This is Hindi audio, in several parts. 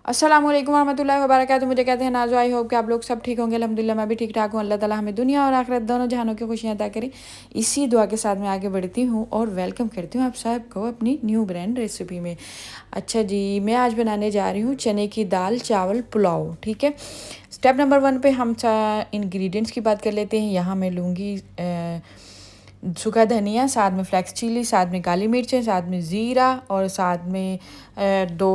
अस्सलाम वालेकुम रहमतुल्लाहि व बरकातहू। मुझे कहते हैं नाजो। आई होप कि आप लोग सब ठीक होंगे। अल्हम्दुलिल्लाह मैं भी ठीक ठाक हूँ। अल्लाह ताला हमें दुनिया और आखिरत दोनों जहानों की खुशियाँ अता करें। इसी दुआ के साथ मैं आगे बढ़ती हूँ और वेलकम करती हूँ आप सब को अपनी न्यू ब्रांड रेसिपी में। अच्छा जी, मैं आज बनाने जा रही हूँ चने की दाल चावल पुलाव। ठीक है, स्टेप नंबर 1 पे हम इंग्रेडिएंट्स की बात कर लेते हैं। यहाँ मैं लूँगी सूखा धनिया, साथ में फ्लेक्स चिली, साथ में काली मिर्चें, साथ में ज़ीरा और साथ में 2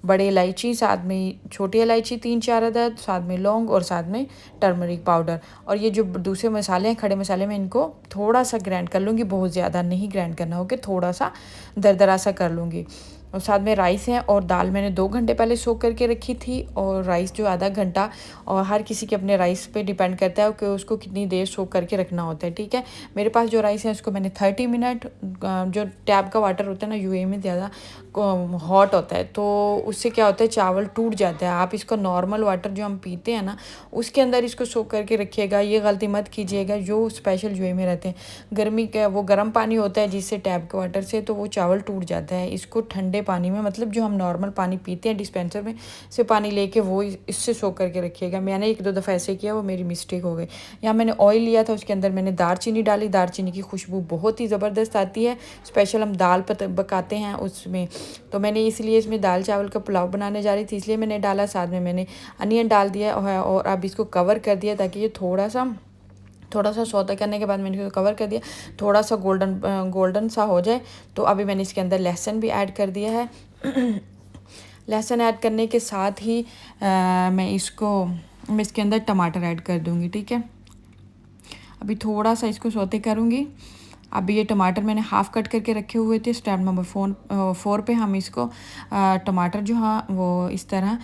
बड़े इलायची, साथ में छोटी इलायची 3-4 अदद, साथ में लौंग और साथ में टर्मरिक पाउडर। और ये जो दूसरे मसाले हैं, खड़े मसाले, मैं इनको थोड़ा सा ग्राइंड कर लूँगी, बहुत ज़्यादा नहीं ग्राइंड करना होगा, थोड़ा सा दरदरा सा कर लूँगी। और साथ में राइस हैं और दाल मैंने 2 घंटे पहले सोक करके रखी थी, और राइस जो आधा घंटा, और हर किसी के अपने राइस पे डिपेंड करता है कि उसको कितनी देर सोक करके रखना होता है। ठीक है, मेरे पास जो राइस है उसको मैंने 30 मिनट, जो टैप का वाटर होता है ना यूएई में ज़्यादा हॉट होता है, तो उससे क्या होता है चावल टूट जाता है। आप इसको नॉर्मल वाटर जो हम पीते हैं ना उसके अंदर इसको सोक करके रखिएगा, ये गलती मत कीजिएगा। जो स्पेशल यूएई में रहते हैं, गर्मी का वो गर्म पानी होता है जिससे टैप के वाटर से, तो वो चावल टूट जाता है। इसको ठंडे पानी में, मतलब जो हम नॉर्मल पानी पीते हैं डिस्पेंसर में से पानी लेके, वो इससे सोक करके रखिएगा। मैंने 1-2 दफ़ा ऐसे किया, वो मेरी मिस्टेक हो गई। यहाँ मैंने ऑयल लिया था, उसके अंदर मैंने दालचीनी डाली। दालचीनी की खुशबू बहुत ही ज़बरदस्त आती है, स्पेशल हम दाल पकाते हैं उसमें, तो मैंने इसलिए इसमें दाल चावल का पुलाव बनाने जा रही थी इसलिए मैंने डाला। साथ में मैंने अनियन डाल दिया और अब इसको कवर कर दिया ताकि ये थोड़ा सा सौते करने के बाद मैंने इसको कवर कर दिया, थोड़ा सा गोल्डन सा हो जाए। तो अभी मैंने इसके अंदर लहसुन भी ऐड कर दिया है। लहसुन ऐड करने के साथ ही मैं इसके अंदर टमाटर ऐड कर दूँगी। ठीक है, अभी थोड़ा सा इसको सौते करूँगी। अभी ये टमाटर मैंने हाफ़ कट करके रखे हुए थे। स्टेप नंबर 4 पे हम इसको टमाटर जो हाँ वो इस तरह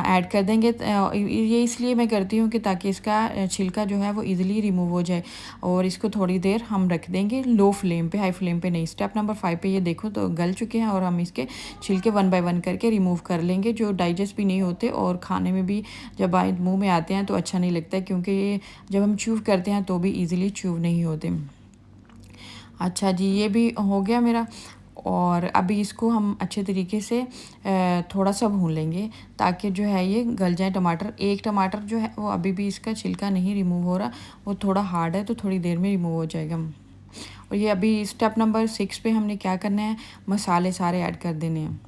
ऐड कर देंगे। ये इसलिए मैं करती हूँ कि ताकि इसका छिलका जो है वो इजीली रिमूव हो जाए, और इसको थोड़ी देर हम रख देंगे लो फ्लेम पे, हाई फ्लेम पे नहीं। स्टेप नंबर 5 पे ये देखो तो गल चुके हैं, और हम इसके छिलके 1 बाय 1 करके रिमूव कर लेंगे, जो डाइजेस्ट भी नहीं होते और खाने में भी जब मुँह में आते हैं तो अच्छा नहीं लगता है, क्योंकि ये जब हम च्यूव करते हैं तो भी ईज़िली च्यूव नहीं होते। अच्छा जी, ये भी हो गया मेरा, और अभी इसको हम अच्छे तरीके से थोड़ा सा भून लेंगे ताकि जो है ये गल जाए टमाटर। एक टमाटर जो है वो अभी भी इसका छिलका नहीं रिमूव हो रहा, वो थोड़ा हार्ड है, तो थोड़ी देर में रिमूव हो जाएगा। और ये अभी स्टेप नंबर 6 पे हमने क्या करना है, मसाले सारे ऐड कर देने हैं।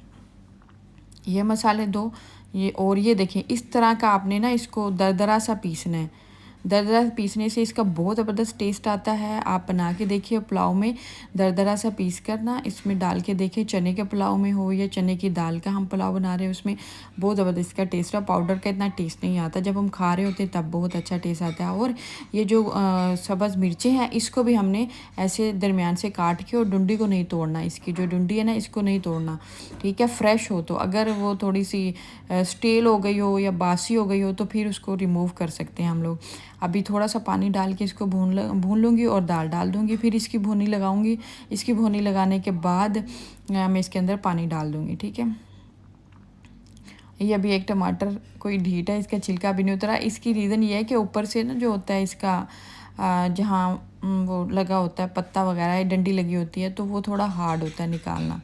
ये मसाले दो, ये और ये देखें, इस तरह का आपने ना इसको दरदरा सा पीसना है। दरदरा पीसने से इसका बहुत ज़बरदस्त टेस्ट आता है। आप बना के देखिए पुलाव में, दरदरा सा पीस कर ना इसमें डाल के देखिए, चने के पुलाव में हो या चने की दाल का हम पुलाव बना रहे हैं उसमें, बहुत ज़बरदस्त इसका टेस्ट है। पाउडर का इतना टेस्ट नहीं आता, जब हम खा रहे होते हैं तब बहुत अच्छा टेस्ट आता है। और ये जो सब्ज़ मिर्चें हैं इसको भी हमने ऐसे दरमियान से काट के, और डुंडी को नहीं तोड़ना, इसकी जो डुंडी है ना इसको नहीं तोड़ना। ठीक है, फ्रेश हो, तो अगर वो थोड़ी सी स्टेल हो गई हो या बासी हो गई हो तो फिर उसको रिमूव कर सकते हैं हम लोग। अभी थोड़ा सा पानी डाल के इसको भून लूँगी और दाल डाल दूँगी, फिर इसकी भुनी लगाऊँगी। इसकी भुनी लगाने के बाद मैं इसके अंदर पानी डाल दूँगी। ठीक है, ये अभी एक टमाटर कोई ढीठ है, इसका छिलका भी नहीं उतरा। इसकी रीज़न ये है कि ऊपर से ना जो होता है इसका जहाँ वो लगा होता है पत्ता वगैरह, डंडी लगी होती है, तो वो थोड़ा हार्ड होता है निकालना।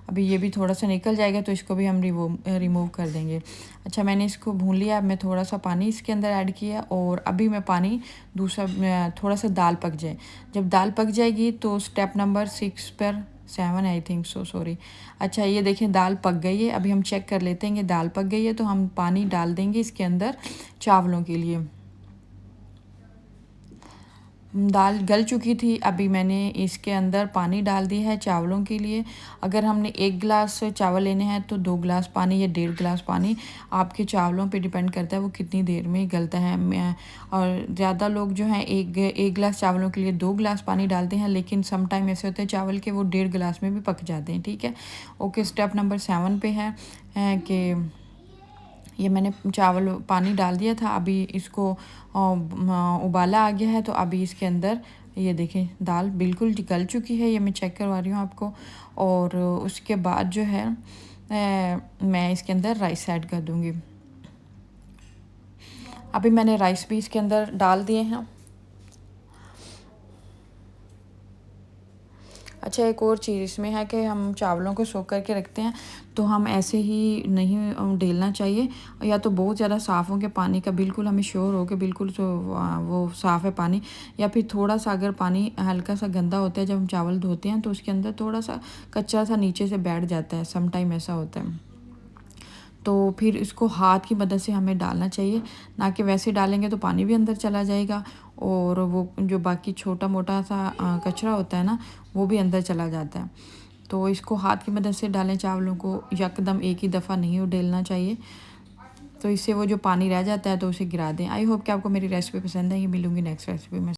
अभी ये भी थोड़ा सा निकल जाएगा तो इसको भी हम रिमूव कर देंगे। अच्छा, मैंने इसको भून लिया। अब मैं थोड़ा सा पानी इसके अंदर ऐड किया, और अभी मैं पानी दूसरा थोड़ा सा दाल पक जाए। जब दाल पक जाएगी तो स्टेप नंबर 6 पर 7 आई थिंक सो, सॉरी। अच्छा, ये देखें दाल पक गई है। अभी हम चेक कर लेते हैं कि दाल पक गई है, तो हम पानी डाल देंगे इसके अंदर चावलों के लिए। दाल गल चुकी थी, अभी मैंने इसके अंदर पानी डाल दिया है चावलों के लिए। अगर हमने 1 गिलास चावल लेने हैं तो 2 गिलास पानी या 1.5 गिलास पानी, आपके चावलों पे डिपेंड करता है वो कितनी देर में गलता है। और ज़्यादा लोग जो हैं एक गिलास चावलों के लिए 2 गिलास पानी डालते हैं, लेकिन सम टाइम ऐसे होते हैं चावल के वो 1.5 गिलास में भी पक जाते हैं। ठीक है, ओके। स्टेप नंबर 7 पे है कि ये मैंने चावल पानी डाल दिया था, अभी इसको उबाला आ गया है, तो अभी इसके अंदर ये देखें दाल बिल्कुल गल चुकी है। ये मैं चेक करवा रही हूँ आपको। और उसके बाद जो है मैं इसके अंदर राइस ऐड कर दूँगी। अभी मैंने राइस भी इसके अंदर डाल दिए हैं। अच्छा, एक और चीज़ इसमें है कि हम चावलों को सोख करके रखते हैं तो हम ऐसे ही नहीं डेलना चाहिए, या तो बहुत ज़्यादा साफ़ हो के पानी का बिल्कुल हमें श्योर हो कि बिल्कुल तो वो साफ़ है पानी, या फिर थोड़ा सा अगर पानी हल्का सा गंदा होता है जब हम चावल धोते हैं तो उसके अंदर थोड़ा सा कच्चा सा नीचे से बैठ जाता है, सम टाइम ऐसा होता है। तो फिर इसको हाथ की मदद से हमें डालना चाहिए, ना कि वैसे डालेंगे तो पानी भी अंदर चला जाएगा और वो जो बाकी छोटा मोटा सा कचरा होता है ना वो भी अंदर चला जाता है। तो इसको हाथ की मदद से डालें, चावलों को यकदम एक ही दफ़ा नहीं उडेलना चाहिए, तो इससे वो जो पानी रह जाता है तो उसे गिरा दें। आई होप कि आपको मेरी रेसिपी पसंद है। ये मिलूँगी नेक्स्ट रेसिपी में।